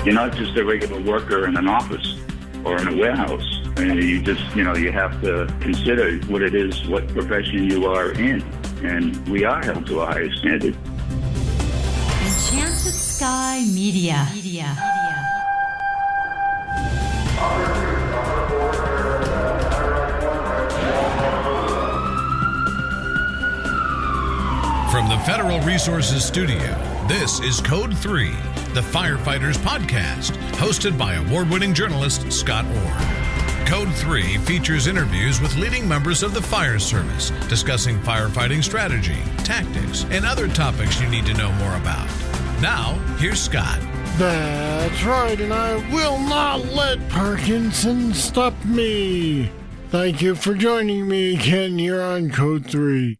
You're not just a regular worker in an office or in a warehouse. And you have to consider what it is, what profession you are in. And we are held to a higher standard. Enchanted Sky Media. From the Federal Resources Studio, this is Code 3, the Firefighters podcast, hosted by award-winning journalist Scott Orr. Code 3 features interviews with leading members of the fire service, discussing firefighting strategy, tactics, and other topics you need to know more about. Now, here's Scott. That's right, and I will not let Parkinson stop me. Thank you for joining me again here on Code 3.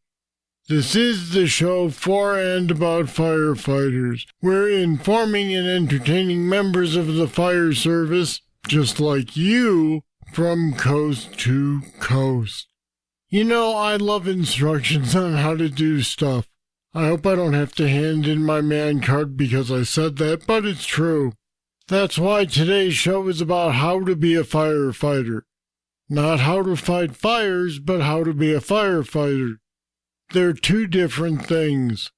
This is the show for and about firefighters. We're informing and entertaining members of the fire service, just like you, from coast to coast. You know, I love instructions on how to do stuff. I hope I don't have to hand in my man card because I said that, but it's true. That's why today's show is about how to be a firefighter. Not how to fight fires, but how to be a firefighter. They're two different things.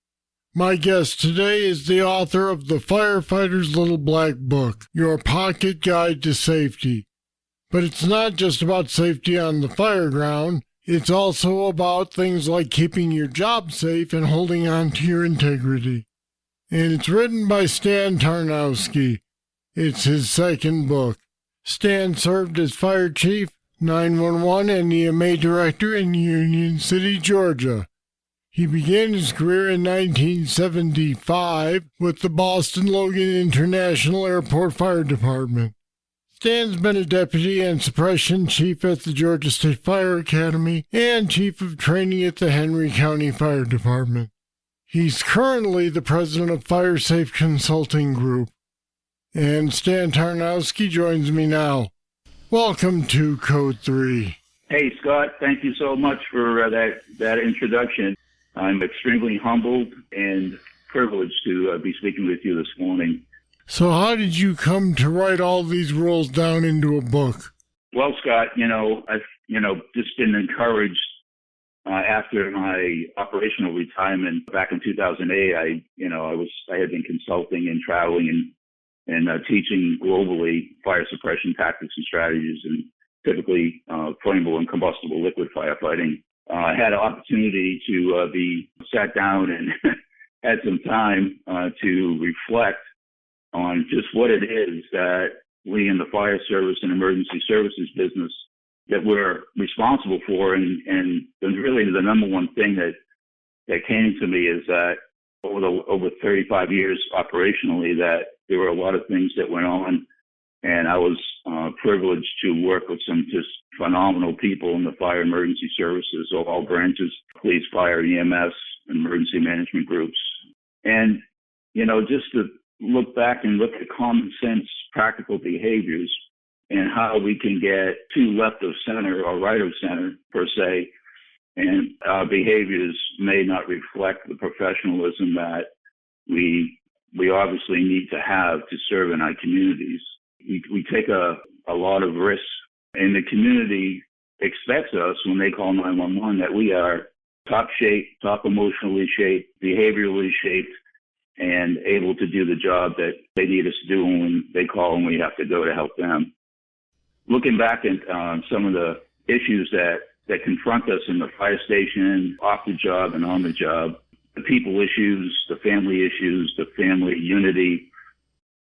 My guest today is the author of The Firefighter's Little Black Book, Your Pocket Guide to Safety. But it's not just about safety on the fireground. It's also about things like keeping your job safe and holding on to your integrity. And it's written by Stan Tarnowski. It's his second book. Stan served as fire chief, 911, and EMA director in Union City, Georgia. He began his career in 1975 with the Boston Logan International Airport Fire Department. Stan's been a deputy and suppression chief at the Georgia State Fire Academy and chief of training at the Henry County Fire Department. He's currently the president of Firesafe Consulting Group. And Stan Tarnowski joins me now. Welcome to Code 3. Hey, Scott, thank you so much for that introduction. I'm extremely humbled and privileged to be speaking with you this morning. So how did you come to write all these rules down into a book? Well, Scott, I've just been encouraged after my operational retirement back in 2008. I had been consulting and traveling and teaching globally fire suppression tactics and strategies, and typically flammable and combustible liquid firefighting. I had an opportunity to be sat down and had some time to reflect on just what it is that we in the fire service and emergency services business that we're responsible for. And really the number one thing that came to me is that over 35 years operationally, that there were a lot of things that went on. And I was privileged to work with some just phenomenal people in the fire emergency services, all branches, police, fire, EMS, emergency management groups. And, just to look back and look at common sense, practical behaviors and how we can get too left of center or right of center, per se, and our behaviors may not reflect the professionalism that we obviously need to have to serve in our communities. We take a lot of risks, and the community expects us when they call 911 that we are top shape, top emotionally shaped, behaviorally shaped, and able to do the job that they need us to do when they call and we have to go to help them. Looking back at some of the issues that confront us in the fire station, off the job and on the job, the people issues, the family issues, the family unity.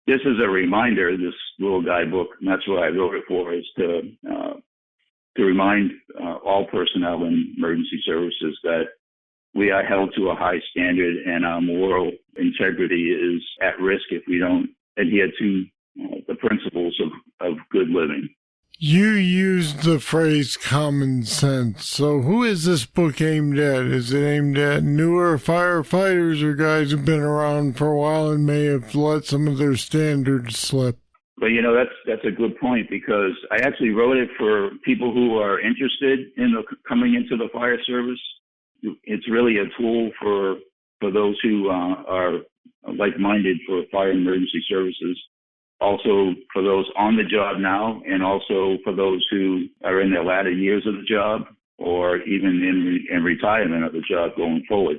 This is a reminder, this little guidebook, and that's what I wrote it for, is to remind all personnel in emergency services that we are held to a high standard and our moral integrity is at risk if we don't adhere to the principles of good living. You used the phrase common sense. So who is this book aimed at? Is it aimed at newer firefighters or guys who've been around for a while and may have let some of their standards slip? But, that's a good point, because I actually wrote it for people who are interested in coming into the fire service. It's really a tool for those who are like-minded for fire and emergency services. also for those on the job now, and also for those who are in their latter years of the job, or even in retirement of the job going forward.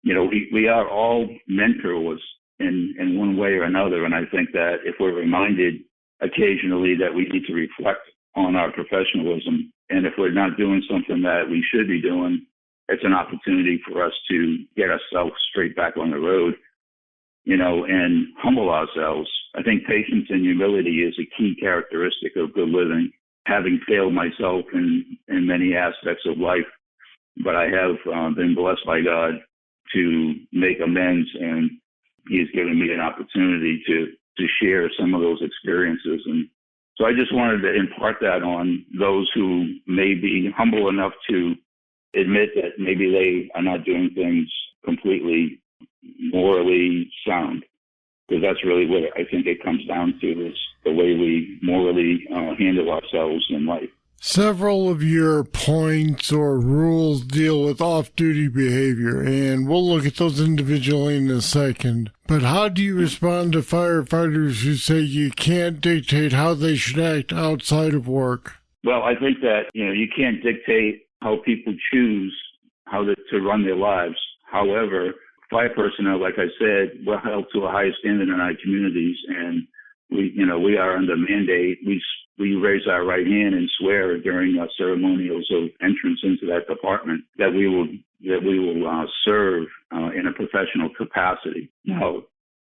We are all mentors in one way or another, and I think that if we're reminded occasionally that we need to reflect on our professionalism, and if we're not doing something that we should be doing, it's an opportunity for us to get ourselves straight back on the road, and humble ourselves. I think patience and humility is a key characteristic of good living. Having failed myself in many aspects of life, but I have been blessed by God to make amends, and He's given me an opportunity to share some of those experiences. And so I just wanted to impart that on those who may be humble enough to admit that maybe they are not doing things completely morally sound, because that's really what I think it comes down to, is the way we morally handle ourselves in life. Several of your points or rules deal with off-duty behavior, and we'll look at those individually in a second. But how do you respond to firefighters who say you can't dictate how they should act outside of work? Well, I think that, you can't dictate how people choose how to run their lives. However, fire personnel, like I said, we're held to a high standard in our communities, and we are under mandate. We raise our right hand and swear during our ceremonials of entrance into that department that we will serve in a professional capacity. Now,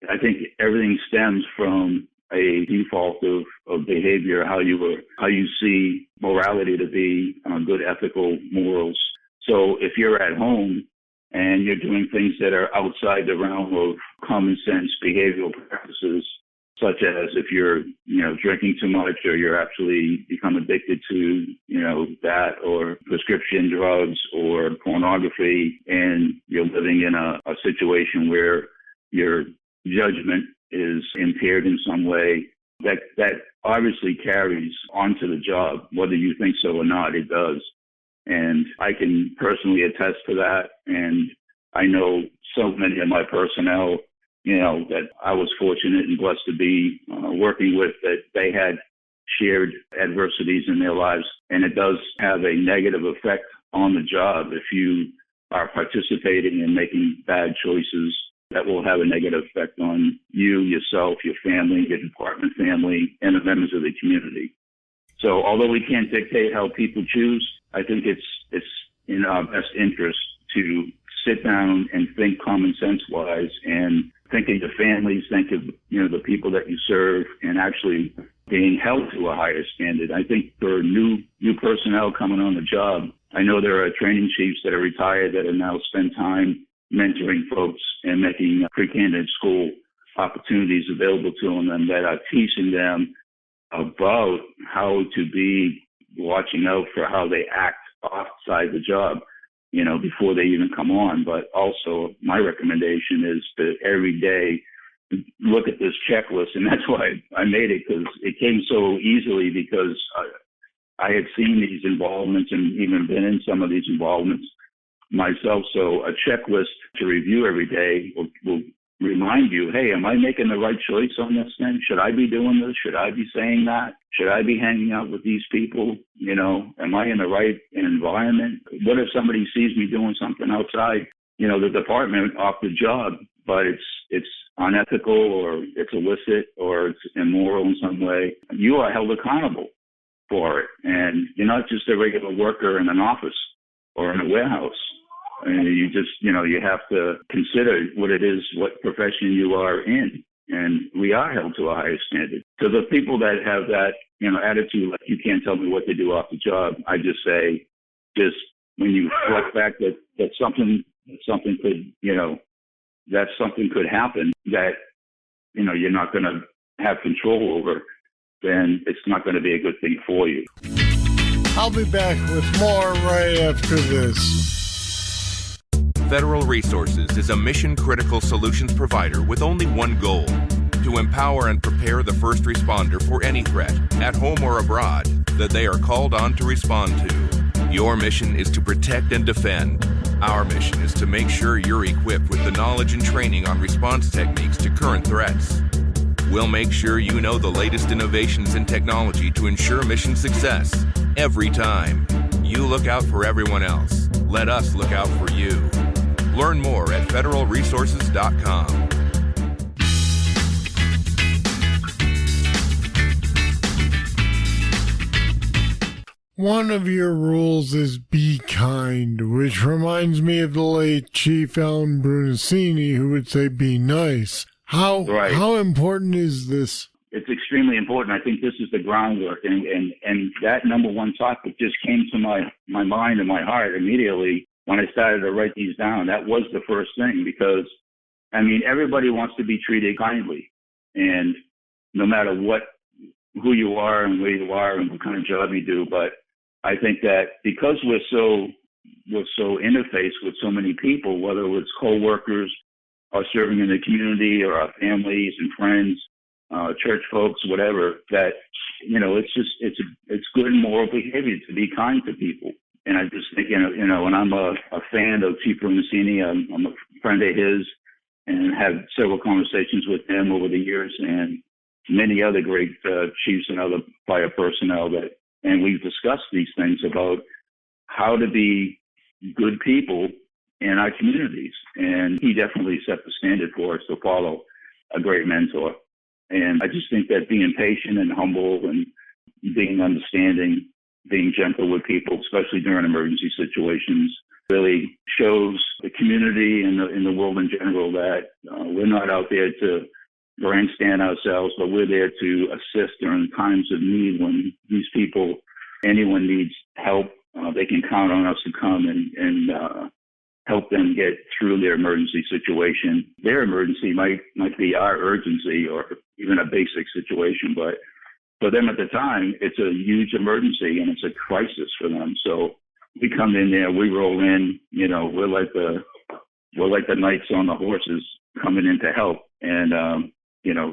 I think everything stems from a default of behavior, how you see morality to be, good ethical morals. So if you're at home and you're doing things that are outside the realm of common sense behavioral practices, such as if you're, drinking too much, or you're actually become addicted to, that, or prescription drugs or pornography, and you're living in a situation where your judgment is impaired in some way, that obviously carries onto the job, whether you think so or not, it does. And I can personally attest to that. And I know so many of my personnel, that I was fortunate and blessed to be working with, that they had shared adversities in their lives. And it does have a negative effect on the job. If you are participating in making bad choices, that will have a negative effect on you, yourself, your family, your department family, and the members of the community. So although we can't dictate how people choose, I think it's in our best interest to sit down and think common sense wise, and think of your families, think of the people that you serve, and actually being held to a higher standard. I think for new personnel coming on the job, I know there are training chiefs that are retired that have now spent time mentoring folks and making pre-candidate school opportunities available to them that are teaching them about how to be watching out for how they act outside the job, before they even come on. But also my recommendation is to every day look at this checklist. And that's why I made it, because it came so easily, because I had seen these involvements and even been in some of these involvements myself. So a checklist to review every day will remind you, hey, am I making the right choice on this thing? Should I be doing this? Should I be saying that? Should I be hanging out with these people? Am I in the right environment? What if somebody sees me doing something outside, the department off the job, but it's unethical, or it's illicit, or it's immoral in some way? You are held accountable for it. And you're not just a regular worker in an office or in a warehouse. And you just, you have to consider what profession you are in. And we are held to a higher standard. So the people that have that, attitude, like, you can't tell me what to do off the job, I just say, when you reflect back that something could happen that, you're not going to have control over, then it's not going to be a good thing for you. I'll be back with more right after this. Federal Resources is a mission-critical solutions provider with only one goal: to empower and prepare the first responder for any threat, at home or abroad, that they are called on to respond to. Your mission is to protect and defend. Our mission is to make sure you're equipped with the knowledge and training on response techniques to current threats. We'll make sure you know the latest innovations in technology to ensure mission success every time. You look out for everyone else. Let us look out for you. Learn more at federalresources.com. One of your rules is be kind, which reminds me of the late Chief Alan Brunacini, who would say be nice. How important is this? It's extremely important. I think this is the groundwork, and that number one topic just came to my mind and my heart immediately when I started to write these down. That was the first thing, because, I mean, everybody wants to be treated kindly, and no matter who you are and where you are and what kind of job you do. But I think that because we're so interfaced with so many people, whether it's co-workers or serving in the community or our families and friends, church folks, whatever, that, it's good moral behavior to be kind to people. And I just think, and I'm a fan of Chief Brunacini. I'm a friend of his and had several conversations with him over the years, and many other great chiefs and other fire personnel and we've discussed these things about how to be good people in our communities. And he definitely set the standard for us to follow, a great mentor. And I just think that being patient and humble and being understanding, being gentle with people, especially during emergency situations, really shows the community and in the world in general that we're not out there to grandstand ourselves, but we're there to assist during times of need when anyone needs help. They can count on us to come and help them get through their emergency situation. Their emergency might be our urgency or even a basic situation, but for them at the time, it's a huge emergency and it's a crisis for them. So we come in there, we roll in, we're like the knights on the horses coming in to help. And,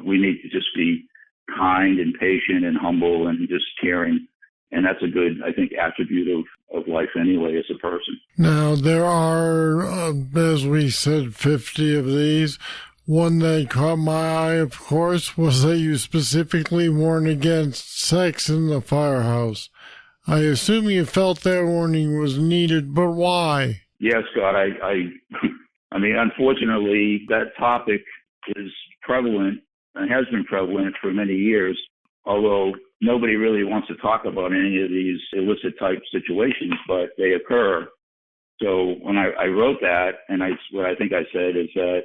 we need to just be kind and patient and humble and just caring. And that's a good, I think, attribute of life anyway as a person. Now, there are, as we said, 50 of these. One that caught my eye, of course, was that you specifically warn against sex in the firehouse. I assume you felt that warning was needed, but why? Yes, Scott. I mean, unfortunately, that topic is prevalent and has been prevalent for many years, although nobody really wants to talk about any of these illicit type situations, but they occur. So when I wrote that, and what I think I said is that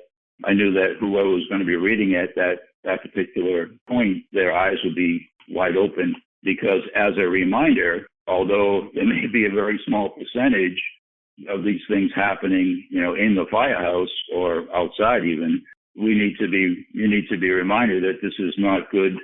I knew that whoever was going to be reading it, that particular point, their eyes would be wide open, because as a reminder, although there may be a very small percentage of these things happening, in the firehouse or outside even, you need to be reminded that this is not good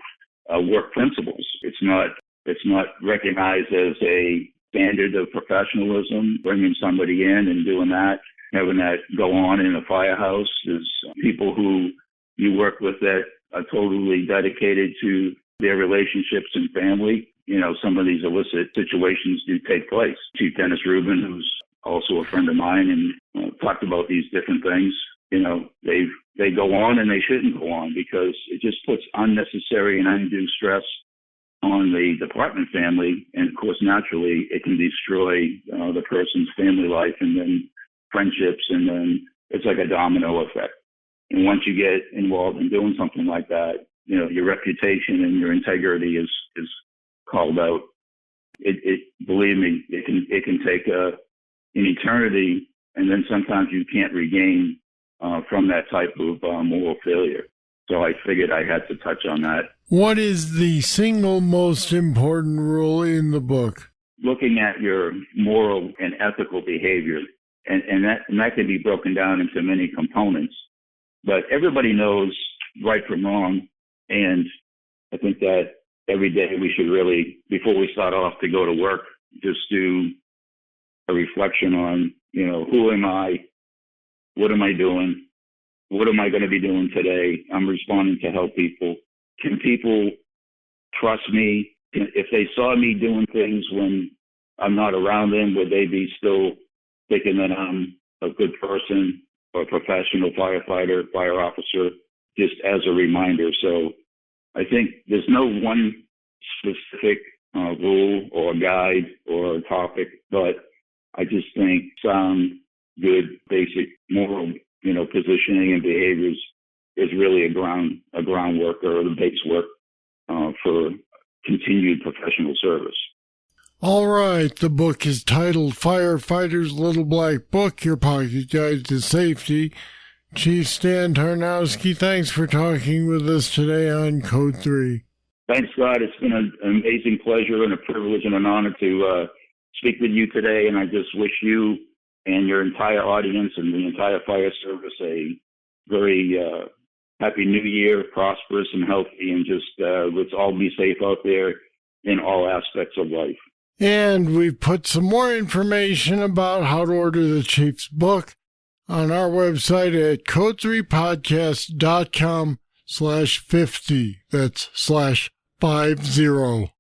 work principles. It's not recognized as a standard of professionalism, bringing somebody in and doing that, having that go on in a firehouse. There's people who you work with that are totally dedicated to their relationships and family. Some of these illicit situations do take place. Chief Dennis Rubin, who's also a friend of mine, and talked about these different things. They go on and they shouldn't go on, because it just puts unnecessary and undue stress on the department family. And of course, naturally, it can destroy the person's family life and then friendships. And then it's like a domino effect. And once you get involved in doing something like that, your reputation and your integrity is called out. Believe me, it can take an eternity, and then sometimes you can't regain from that type of moral failure. So I figured I had to touch on that. What is the single most important rule in the book? Looking at your moral and ethical behavior, and that can be broken down into many components. But everybody knows right from wrong, and I think that every day we should really, before we start off to go to work, just do a reflection on, who am I? What am I doing? What am I going to be doing today? I'm responding to help people. Can people trust me? If they saw me doing things when I'm not around them, would they be still thinking that I'm a good person or a professional firefighter, fire officer, just as a reminder? So I think there's no one specific rule or guide or topic, but I just think sound, good, basic moral, positioning and behaviors is really a groundwork or the base work for continued professional service. All right, the book is titled Firefighter's Little Black Book, Your Pocket Guide to Safety. Chief Stan Tarnowski, thanks for talking with us today on Code 3. Thanks, Scott. It's been an amazing pleasure and a privilege and an honor to speak with you today, and I just wish you and your entire audience and the entire fire service a very happy new year, prosperous and healthy, and just let's all be safe out there in all aspects of life. And we've put some more information about how to order the Chief's book on our website at code3podcast.com/50. That's /50.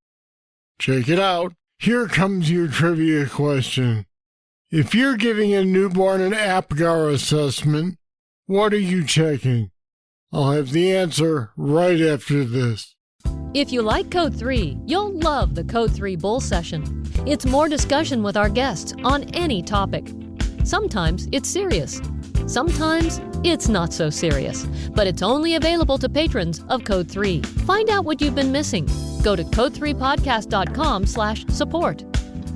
Check it out. Here comes your trivia question. If you're giving a newborn an APGAR assessment, what are you checking? I'll have the answer right after this. If you like Code 3, you'll love the Code 3 Bull Session. It's more discussion with our guests on any topic. Sometimes it's serious. Sometimes it's not so serious. But it's only available to patrons of Code 3. Find out what you've been missing. Go to code3podcast.com/support.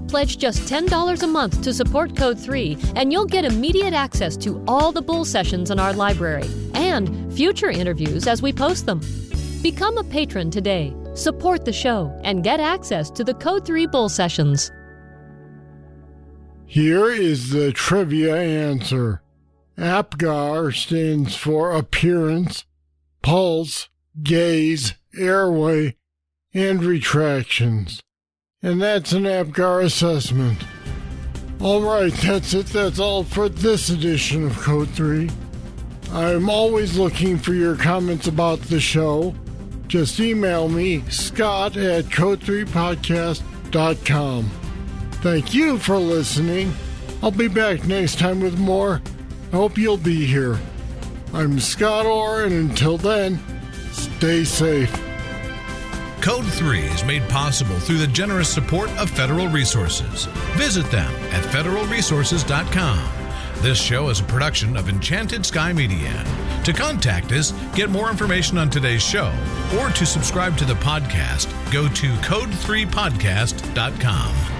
Pledge just $10 a month to support Code 3, and you'll get immediate access to all the Bull Sessions in our library and future interviews as we post them. Become a patron today, support the show, and get access to the Code 3 Bull Sessions. Here is the trivia answer. APGAR stands for appearance, pulse, gaze, airway, and retractions. And that's an APGAR assessment. All right, that's it. That's all for this edition of Code 3. I'm always looking for your comments about the show. Just email me, scott@code3podcast.com. Thank you for listening. I'll be back next time with more. I hope you'll be here. I'm Scott Orr, and until then, stay safe. Code 3 is made possible through the generous support of Federal Resources. Visit them at federalresources.com. This show is a production of Enchanted Sky Media. To contact us, get more information on today's show, or to subscribe to the podcast, go to code3podcast.com.